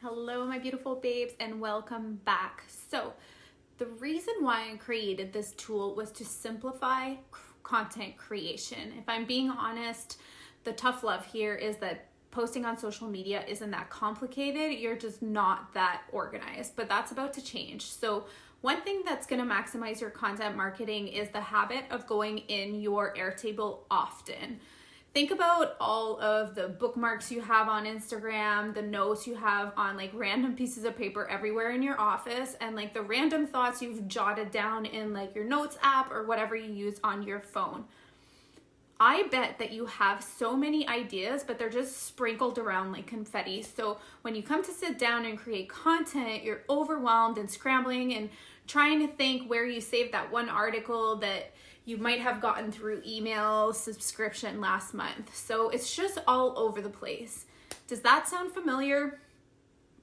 Hello, my beautiful babes, and welcome back. So, the reason why I created this tool was to simplify content creation. If I'm being honest, the tough love here is that posting on social media isn't that complicated. You're just not that organized, but that's about to change. So, one thing that's going to maximize your content marketing is the habit of going in your Airtable often. Think about all of the bookmarks you have on Instagram, the notes you have on like random pieces of paper everywhere in your office, and like the random thoughts you've jotted down in like your notes app or whatever you use on your phone. I bet that you have so many ideas, but they're just sprinkled around like confetti. So when you come to sit down and create content, you're overwhelmed and scrambling and trying to think where you saved that one article that you might have gotten through email subscription last month. So it's just all over the place. Does that sound familiar?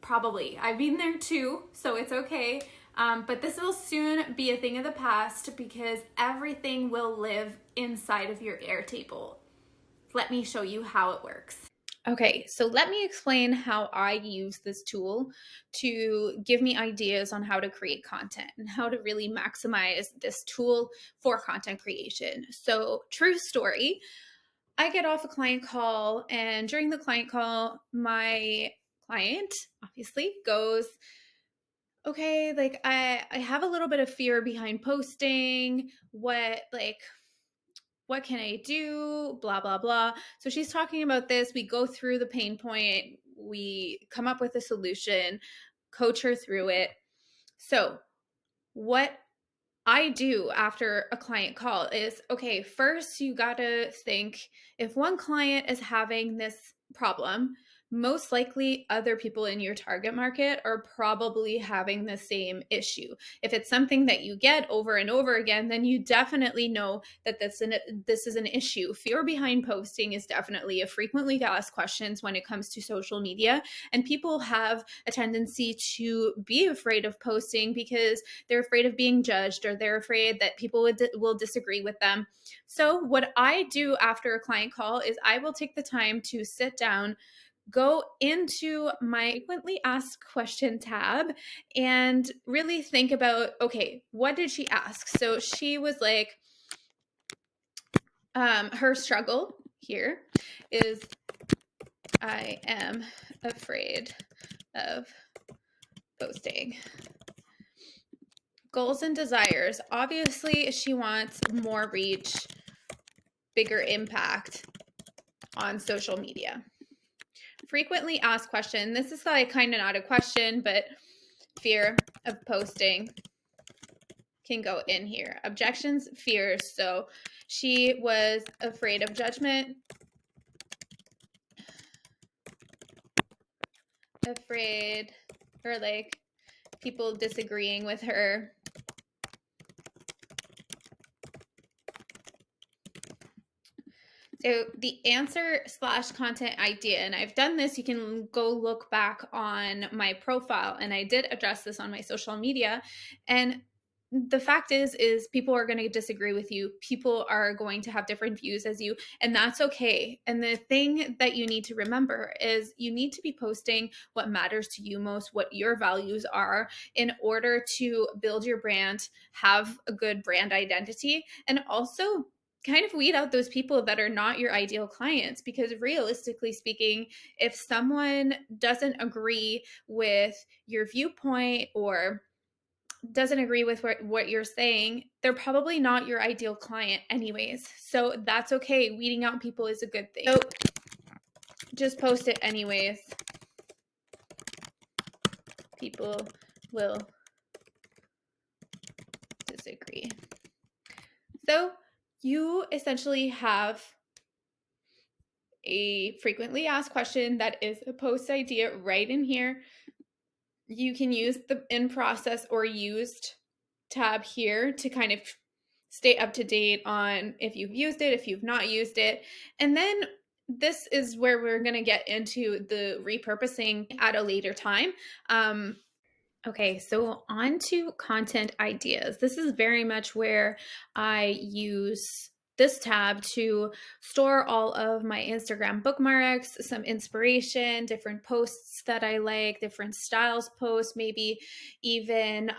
Probably. I've been there too, so it's okay. But this will soon be a thing of the past because everything will live inside of your Airtable. Let me show you how it works. Okay, so let me explain how I use this tool to give me ideas on how to create content and how to really maximize this tool for content creation. So, true story, I get off a client call, and during the client call, my client obviously goes, okay, like I have a little bit of fear behind posting. What can I do? Blah, blah, blah. So she's talking about this. We go through the pain point, we come up with a solution, coach her through it. So, what I do after a client call is okay, first you got to think if one client is having this problem, most likely other people in your target market are probably having the same issue. If it's something that you get over and over again, then you definitely know that this is an issue. Fear behind posting is definitely a frequently asked questions when it comes to social media, and people have a tendency to be afraid of posting because they're afraid of being judged or they're afraid that people will disagree with them. So what I do after a client call is I will take the time to sit down, go into my frequently asked question tab and really think about, okay, what did she ask? So she was like, her struggle here is I am afraid of posting. Goals and desires. Obviously, she wants more reach, bigger impact on social media. Frequently asked question. This is like kind of not a question, but fear of posting can go in here. Objections, fears. So she was afraid of judgment, afraid or like people disagreeing with her. So the answer / content idea, and I've done this, you can go look back on my profile, and I did address this on my social media. And the fact is people are going to disagree with you. People are going to have different views as you, and that's okay. And the thing that you need to remember is you need to be posting what matters to you most, what your values are, in order to build your brand, have a good brand identity, and also kind of weed out those people that are not your ideal clients. Because realistically speaking, if someone doesn't agree with your viewpoint or doesn't agree with what you're saying, they're probably not your ideal client anyways. So that's okay. Weeding out people is a good thing. So just post it anyways. People will disagree. So you essentially have a frequently asked question that is a post idea right in here. You can use the in process or used tab here to kind of stay up to date on if you've used it, if you've not used it. And then this is where we're going to get into the repurposing at a later time. Okay, so on to content ideas. This is very much where I use this tab to store all of my Instagram bookmarks, some inspiration, different posts that I like, different styles posts, maybe even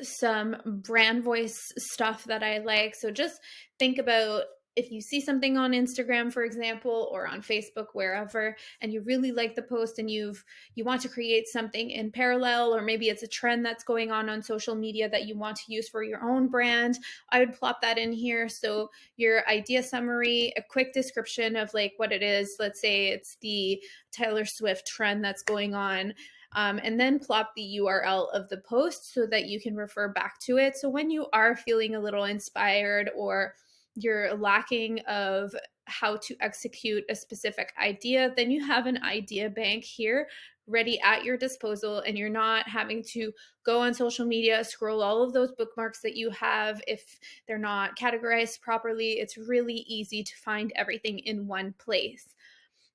some brand voice stuff that I like. So just think about if you see something on Instagram, for example, or on Facebook, wherever, and you really like the post and you want to create something in parallel, or maybe it's a trend that's going on social media that you want to use for your own brand, I would plop that in here. So your idea summary, a quick description of like what it is. Let's say it's the Taylor Swift trend that's going on. And then plop the URL of the post so that you can refer back to it. So when you are feeling a little inspired or you're lacking of how to execute a specific idea, then you have an idea bank here ready at your disposal, and you're not having to go on social media, scroll all of those bookmarks that you have. If they're not categorized properly, it's really easy to find everything in one place.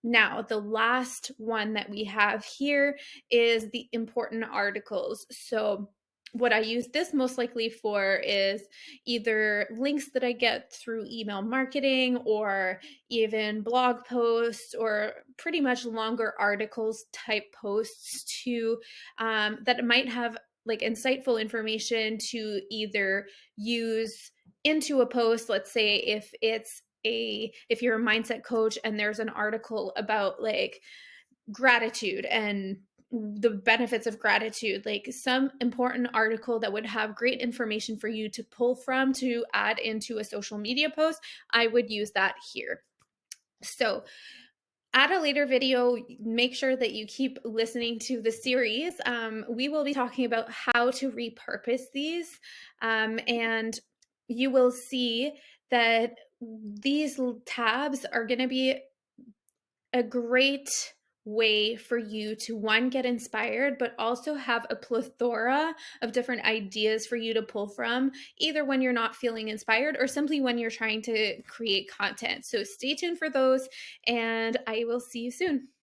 Now, the last one that we have here is the important articles. So what I use this most likely for is either links that I get through email marketing, or even blog posts, or pretty much longer articles type posts to that might have like insightful information to either use into a post. Let's say if you're a mindset coach and there's an article about like gratitude and the benefits of gratitude, like some important article that would have great information for you to pull from to add into a social media post, I would use that here. So at a later video, make sure that you keep listening to the series. We will be talking about how to repurpose these, and you will see that these tabs are going to be a great way for you to, one, get inspired, but also have a plethora of different ideas for you to pull from, either when you're not feeling inspired or simply when you're trying to create content. So stay tuned for those, and I will see you soon.